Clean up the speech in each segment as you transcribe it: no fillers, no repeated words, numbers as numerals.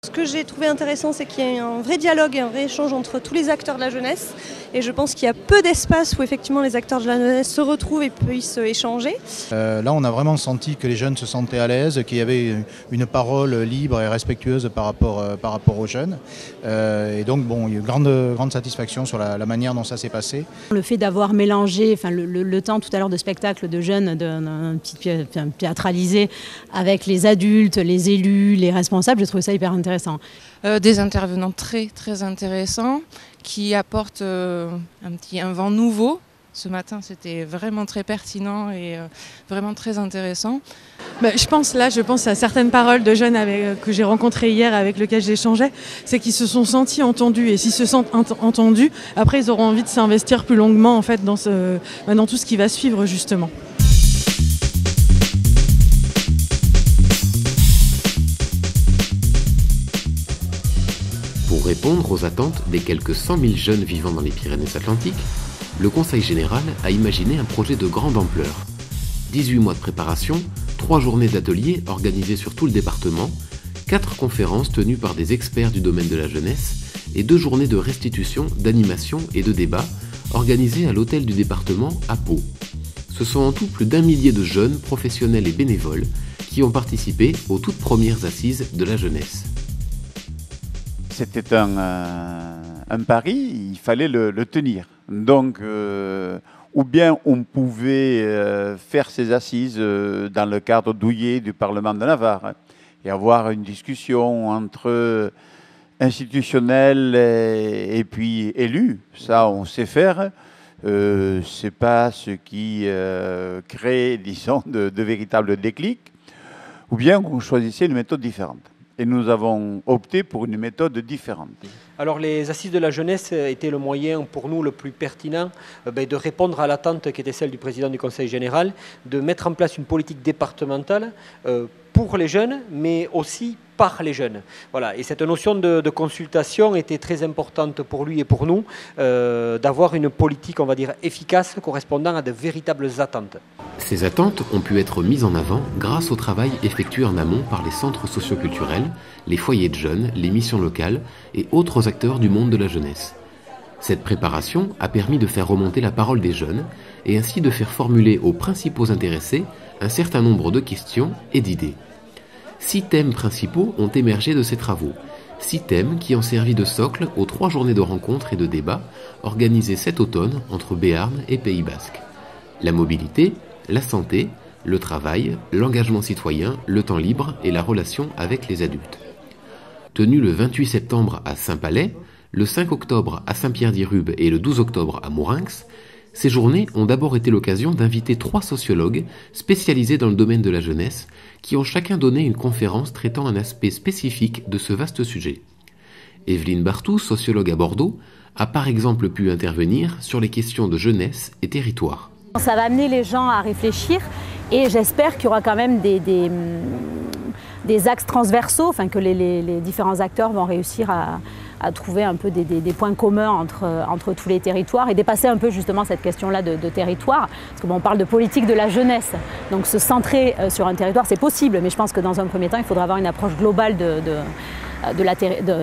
Ce que j'ai trouvé intéressant, c'est qu'il y a un vrai dialogue et un vrai échange entre tous les acteurs de la jeunesse. Et je pense qu'il y a peu d'espace où effectivement les acteurs de la jeunesse se retrouvent et puissent échanger. Là, on a vraiment senti que les jeunes se sentaient à l'aise, qu'il y avait une parole libre et respectueuse par rapport aux jeunes. Et donc, bon, il y a une grande satisfaction sur la manière dont ça s'est passé. Le fait d'avoir mélangé le temps tout à l'heure de spectacle de jeunes, un petit théâtralisé, avec les adultes, les élus, les responsables, je trouve ça hyper intéressant. Des intervenants très intéressants qui apportent un vent nouveau. Ce matin, c'était vraiment très pertinent et vraiment très intéressant. Je pense à certaines paroles de jeunes que j'ai rencontrés hier, avec lesquels j'échangeais, c'est qu'ils se sont sentis entendus. Et s'ils se sentent entendus, après ils auront envie de s'investir plus longuement en fait, dans tout ce qui va suivre justement. Pour répondre aux attentes des quelques 100 000 jeunes vivant dans les Pyrénées-Atlantiques, le Conseil général a imaginé un projet de grande ampleur. 18 mois de préparation, 3 journées d'ateliers organisées sur tout le département, 4 conférences tenues par des experts du domaine de la jeunesse et 2 journées de restitution, d'animation et de débat organisées à l'hôtel du département à Pau. Ce sont en tout plus d'1 millier de jeunes, professionnels et bénévoles qui ont participé aux toutes premières assises de la jeunesse. C'était un pari, il fallait le tenir. Donc, ou bien on pouvait faire ces assises dans le cadre douillet du Parlement de Navarre et avoir une discussion entre institutionnels et puis élus. Ça, on sait faire. C'est pas ce qui crée, disons, de véritables déclics. Ou bien on choisissait une méthode différente. Et nous avons opté pour une méthode différente. Alors les assises de la jeunesse étaient le moyen pour nous le plus pertinent de répondre à l'attente qui était celle du président du Conseil général, de mettre en place une politique départementale pour les jeunes, mais aussi par les jeunes. Voilà. Et cette notion de consultation était très importante pour lui et pour nous, d'avoir une politique, on va dire, efficace, correspondant à de véritables attentes. Ces attentes ont pu être mises en avant grâce au travail effectué en amont par les centres socioculturels, les foyers de jeunes, les missions locales et autres acteurs du monde de la jeunesse. Cette préparation a permis de faire remonter la parole des jeunes et ainsi de faire formuler aux principaux intéressés un certain nombre de questions et d'idées. 6 thèmes principaux ont émergé de ces travaux. 6 thèmes qui ont servi de socle aux 3 journées de rencontres et de débats organisées cet automne entre Béarn et Pays Basque. La mobilité, la santé, le travail, l'engagement citoyen, le temps libre et la relation avec les adultes. Tenus le 28 septembre à Saint-Palais, le 5 octobre à Saint-Pierre-d'Irube et le 12 octobre à Mourinx, ces journées ont d'abord été l'occasion d'inviter 3 sociologues spécialisés dans le domaine de la jeunesse qui ont chacun donné une conférence traitant un aspect spécifique de ce vaste sujet. Evelyne Barthou, sociologue à Bordeaux, a par exemple pu intervenir sur les questions de jeunesse et territoire. Ça va amener les gens à réfléchir et j'espère qu'il y aura quand même des axes transversaux, que les différents acteurs vont réussir à trouver un peu des points communs entre tous les territoires et dépasser un peu justement cette question-là de territoire. Parce qu'on parle de politique de la jeunesse, donc se centrer sur un territoire c'est possible, mais je pense que dans un premier temps il faudra avoir une approche globale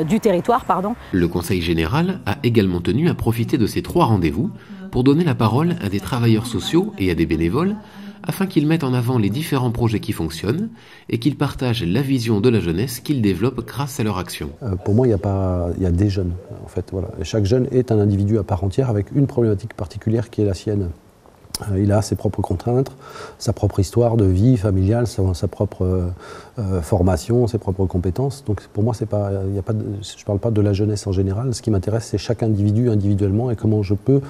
du territoire. Le Conseil général a également tenu à profiter de ces 3 rendez-vous pour donner la parole à des travailleurs sociaux et à des bénévoles afin qu'ils mettent en avant les différents projets qui fonctionnent et qu'ils partagent la vision de la jeunesse qu'ils développent grâce à leur action. Pour moi, il y a des jeunes, en fait. Voilà. Et chaque jeune est un individu à part entière avec une problématique particulière qui est la sienne. Il a ses propres contraintes, sa propre histoire de vie familiale, sa propre formation, ses propres compétences. Donc pour moi, je ne parle pas de la jeunesse en général. Ce qui m'intéresse, c'est chaque individu individuellement et comment je peux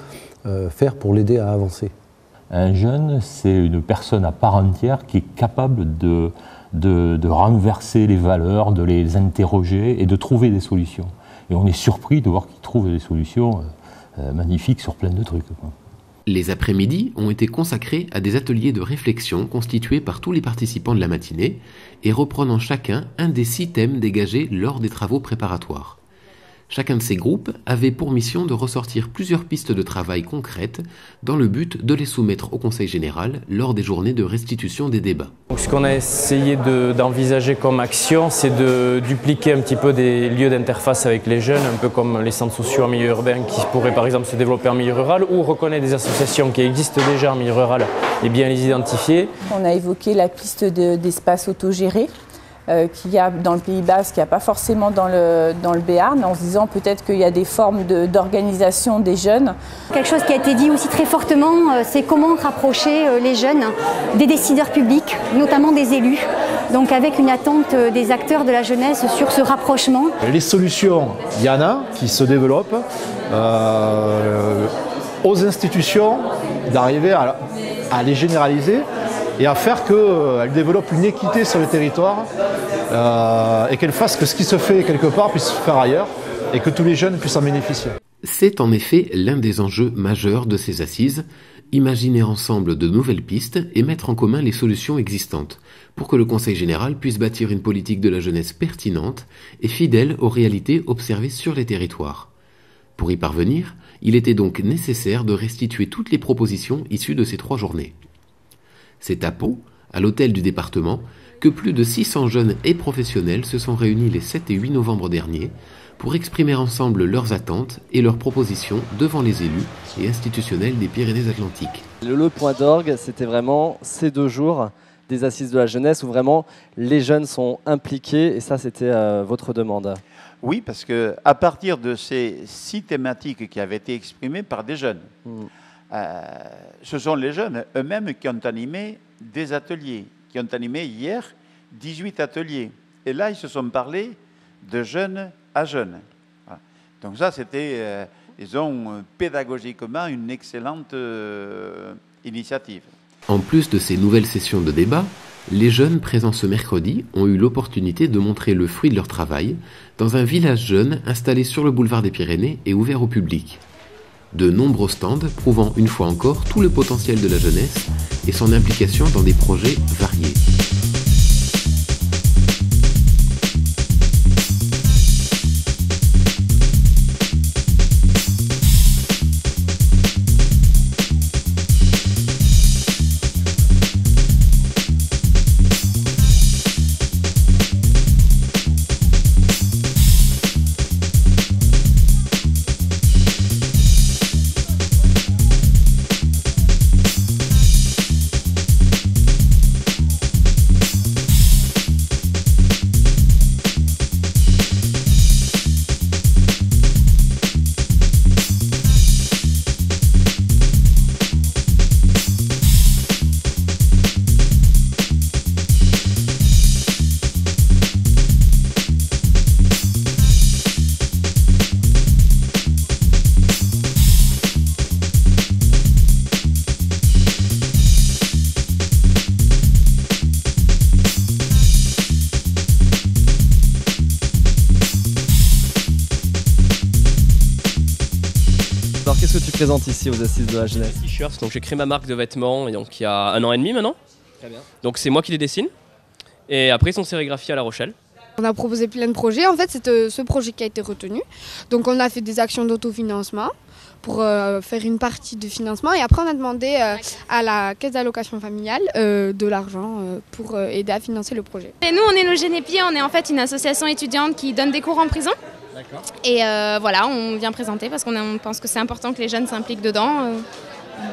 faire pour l'aider à avancer. Un jeune, c'est une personne à part entière qui est capable de renverser les valeurs, de les interroger et de trouver des solutions. Et on est surpris de voir qu'il trouve des solutions magnifiques sur plein de trucs. Les après-midi ont été consacrés à des ateliers de réflexion constitués par tous les participants de la matinée et reprenant chacun un des 6 thèmes dégagés lors des travaux préparatoires. Chacun de ces groupes avait pour mission de ressortir plusieurs pistes de travail concrètes dans le but de les soumettre au Conseil général lors des journées de restitution des débats. Donc, ce qu'on a essayé d'envisager comme action, c'est de dupliquer un petit peu des lieux d'interface avec les jeunes, un peu comme les centres sociaux en milieu urbain qui pourraient par exemple se développer en milieu rural, ou reconnaître des associations qui existent déjà en milieu rural et bien les identifier. On a évoqué la piste d'espace autogéré. Qu'il y a dans le Pays Basque, qu'il n'y a pas forcément dans le Béarn, en se disant peut-être qu'il y a des formes d'organisation des jeunes. Quelque chose qui a été dit aussi très fortement, c'est comment rapprocher les jeunes des décideurs publics, notamment des élus, donc avec une attente des acteurs de la jeunesse sur ce rapprochement. Les solutions, il y en a qui se développent, aux institutions d'arriver à les généraliser et à faire qu'elles développent une équité sur le territoire et qu'elles fassent que ce qui se fait quelque part puisse se faire ailleurs et que tous les jeunes puissent en bénéficier. C'est en effet l'un des enjeux majeurs de ces assises, imaginer ensemble de nouvelles pistes et mettre en commun les solutions existantes pour que le Conseil général puisse bâtir une politique de la jeunesse pertinente et fidèle aux réalités observées sur les territoires. Pour y parvenir, il était donc nécessaire de restituer toutes les propositions issues de ces 3 journées. C'est à Pau, à l'hôtel du département, que plus de 600 jeunes et professionnels se sont réunis les 7 et 8 novembre dernier pour exprimer ensemble leurs attentes et leurs propositions devant les élus et institutionnels des Pyrénées-Atlantiques. Le point d'orgue, c'était vraiment ces 2 jours des assises de la jeunesse où vraiment les jeunes sont impliqués et ça c'était votre demande. Oui, parce qu'à partir de ces 6 thématiques qui avaient été exprimées par des jeunes, ce sont les jeunes eux-mêmes qui ont animé des ateliers, qui ont animé hier 18 ateliers. Et là, ils se sont parlé de jeunes à jeunes. Voilà. Donc ça, c'était, disons, pédagogiquement une excellente initiative. En plus de ces nouvelles sessions de débat, les jeunes présents ce mercredi ont eu l'opportunité de montrer le fruit de leur travail dans un village jeune installé sur le boulevard des Pyrénées et ouvert au public. De nombreux stands prouvant une fois encore tout le potentiel de la jeunesse et son implication dans des projets variés. Alors qu'est-ce que tu présentes ici aux assises de la jeunesse? T-shirts, donc j'ai créé ma marque de vêtements donc il y a 1 an et demi maintenant. Très bien. Donc c'est moi qui les dessine et après ils sont sérigraphiés à La Rochelle. On a proposé plein de projets, en fait c'est ce projet qui a été retenu. Donc on a fait des actions d'autofinancement pour faire une partie de financement et après on a demandé à la caisse d'allocation familiale de l'argent pour aider à financer le projet. Et nous on est nos Génépiers, on est en fait une association étudiante qui donne des cours en prison. Et voilà, on vient présenter parce qu'on pense que c'est important que les jeunes s'impliquent dedans,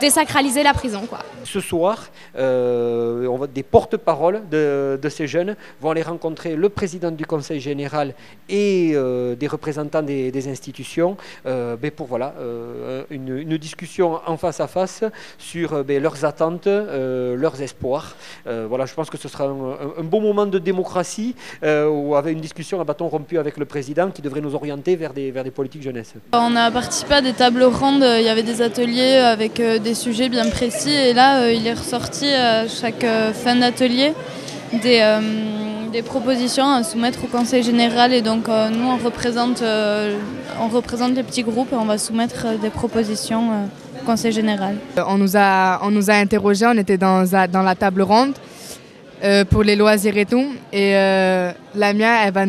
désacraliser la prison, quoi. Ce soir, des porte-paroles de ces jeunes vont aller rencontrer le président du Conseil général et des représentants des institutions pour voilà, une discussion en face à face sur leurs attentes, leurs espoirs. Voilà, je pense que ce sera un bon moment de démocratie ou avec une discussion à bâton rompu avec le président qui devrait nous orienter vers des politiques jeunesse. On a participé à des tables rondes, il y avait des ateliers avec des sujets bien précis et là il est ressorti à chaque fin d'atelier des propositions à soumettre au Conseil général et donc nous on représente les petits groupes et on va soumettre des propositions au Conseil général. On nous a interrogés, on était dans la table ronde. pour les loisirs et tout. Et Lamia, elle va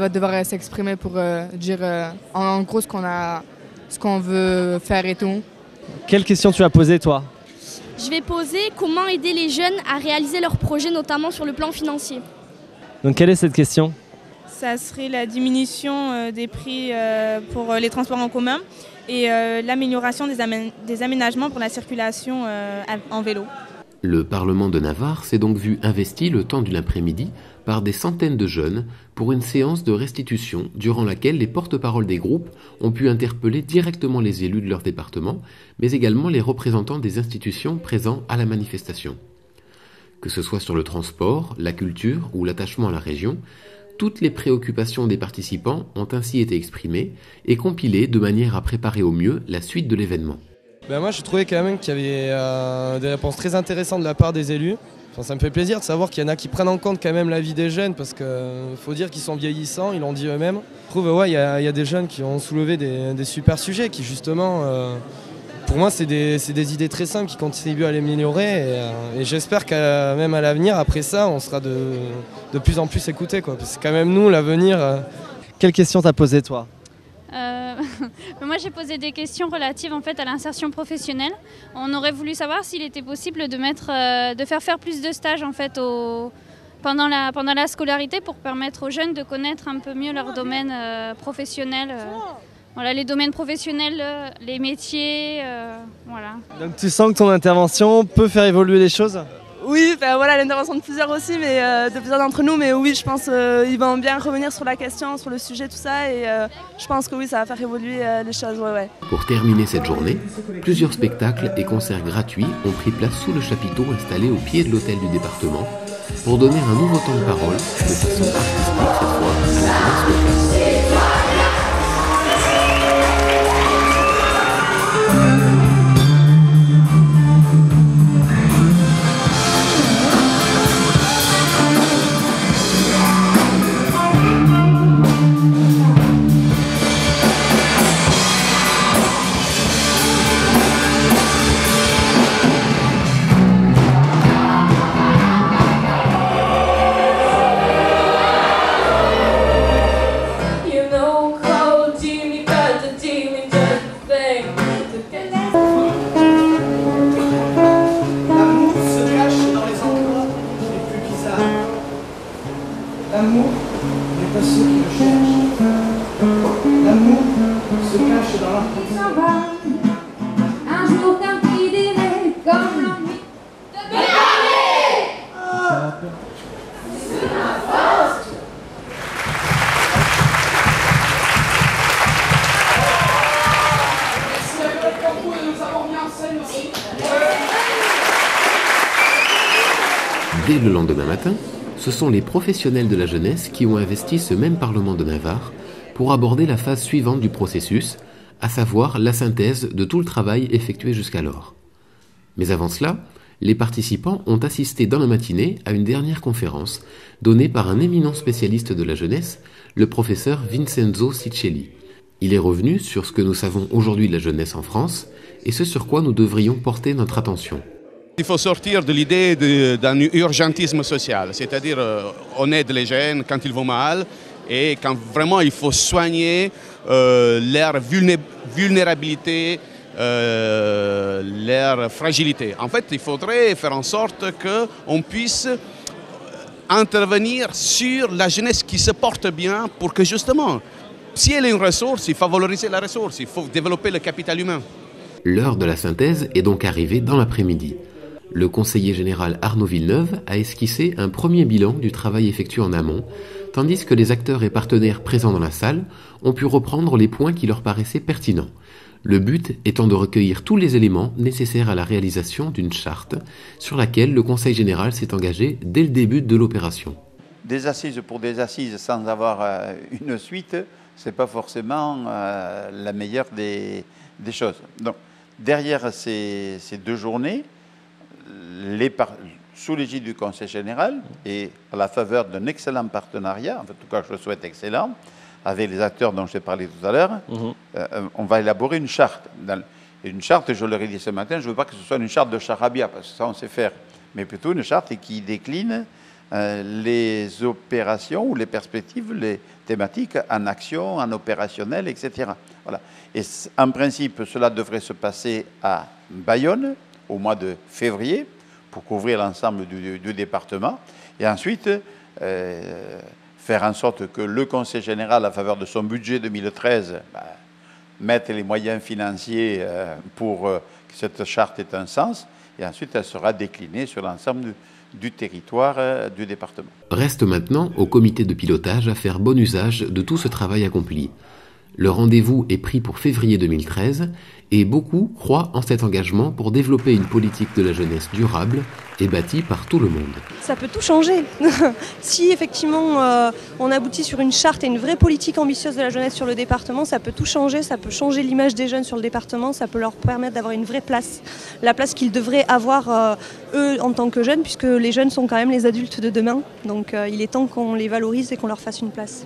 devoir s'exprimer pour dire en gros ce qu'on veut faire et tout. Quelle question tu as posée, toi? Je vais poser comment aider les jeunes à réaliser leurs projets, notamment sur le plan financier. Donc quelle est cette question? Ça serait la diminution des prix pour les transports en commun et l'amélioration des aménagements pour la circulation en vélo. Le Parlement de Navarre s'est donc vu investi le temps d'une après-midi par des centaines de jeunes pour une séance de restitution durant laquelle les porte-paroles des groupes ont pu interpeller directement les élus de leur département, mais également les représentants des institutions présents à la manifestation. Que ce soit sur le transport, la culture ou l'attachement à la région, toutes les préoccupations des participants ont ainsi été exprimées et compilées de manière à préparer au mieux la suite de l'événement. Moi, je trouvais quand même qu'il y avait des réponses très intéressantes de la part des élus. Enfin, ça me fait plaisir de savoir qu'il y en a qui prennent en compte quand même la vie des jeunes, parce qu'il faut dire qu'ils sont vieillissants, ils l'ont dit eux-mêmes. Je trouve il y a des jeunes qui ont soulevé des super sujets qui justement, pour moi, c'est des idées très simples qui contribuent à l'améliorer. Et j'espère que même à l'avenir, après ça, on sera de plus en plus écoutés, quoi. Parce que c'est quand même nous, l'avenir. Quelle question t'as posée, toi? Moi, j'ai posé des questions relatives en fait à l'insertion professionnelle. On aurait voulu savoir s'il était possible de faire plus de stages en fait pendant la scolarité pour permettre aux jeunes de connaître un peu mieux leur domaine professionnel. Voilà, les domaines professionnels, les métiers, voilà. Donc tu sens que ton intervention peut faire évoluer les choses? Oui, voilà, l'intervention de plusieurs aussi, mais de plusieurs d'entre nous, mais oui, je pense qu'ils vont bien revenir sur la question, sur le sujet, tout ça, et je pense que oui, ça va faire évoluer les choses, ouais. Pour terminer cette journée, plusieurs spectacles et concerts gratuits ont pris place sous le chapiteau installé au pied de l'hôtel du département pour donner un nouveau temps de parole, de façon artistique cette fois, à la jeunesse locale. L'amour n'est pas ceux qui le cherchent. L'amour se cache dans l'improvisation. Un jour qu'un cri dirait comme l'ennui de parler. C'est ma force. Merci à Joël Campo de nous avoir mis en scène aussi. Dès le lendemain matin, ce sont les professionnels de la jeunesse qui ont investi ce même Parlement de Navarre pour aborder la phase suivante du processus, à savoir la synthèse de tout le travail effectué jusqu'alors. Mais avant cela, les participants ont assisté dans la matinée à une dernière conférence donnée par un éminent spécialiste de la jeunesse, le professeur Vincenzo Ciccelli. Il est revenu sur ce que nous savons aujourd'hui de la jeunesse en France et ce sur quoi nous devrions porter notre attention. Il faut sortir de l'idée d'un urgentisme social, c'est-à-dire on aide les jeunes quand ils vont mal et quand vraiment il faut soigner leur vulnérabilité, leur fragilité. En fait, il faudrait faire en sorte qu'on puisse intervenir sur la jeunesse qui se porte bien pour que justement, si elle est une ressource, il faut valoriser la ressource, il faut développer le capital humain. L'heure de la synthèse est donc arrivée dans l'après-midi. Le conseiller général Arnaud Villeneuve a esquissé un premier bilan du travail effectué en amont, tandis que les acteurs et partenaires présents dans la salle ont pu reprendre les points qui leur paraissaient pertinents. Le but étant de recueillir tous les éléments nécessaires à la réalisation d'une charte sur laquelle le Conseil général s'est engagé dès le début de l'opération. Des assises pour des assises sans avoir une suite, ce n'est pas forcément la meilleure des choses. Donc, derrière ces 2 journées, sous l'égide du Conseil général et à la faveur d'un excellent partenariat, en tout cas je le souhaite excellent, avec les acteurs dont j'ai parlé tout à l'heure, on va élaborer une charte. Une charte, je leur ai dit ce matin, je ne veux pas que ce soit une charte de charabia, parce que ça on sait faire. mais plutôt une charte qui décline les opérations ou les perspectives, les thématiques en action, en opérationnel, etc. Voilà. Et en principe, cela devrait se passer à Bayonne au mois de février pour couvrir l'ensemble du département. Et ensuite, faire en sorte que le Conseil général, à faveur de son budget 2013, mette les moyens financiers pour que cette charte ait un sens. Et ensuite, elle sera déclinée sur l'ensemble du territoire du département. Reste maintenant au comité de pilotage à faire bon usage de tout ce travail accompli. Le rendez-vous est pris pour février 2013 et beaucoup croient en cet engagement pour développer une politique de la jeunesse durable et bâtie par tout le monde. Ça peut tout changer. Si effectivement on aboutit sur une charte et une vraie politique ambitieuse de la jeunesse sur le département, ça peut tout changer, ça peut changer l'image des jeunes sur le département, ça peut leur permettre d'avoir une vraie place. La place qu'ils devraient avoir eux en tant que jeunes, puisque les jeunes sont quand même les adultes de demain. Donc il est temps qu'on les valorise et qu'on leur fasse une place.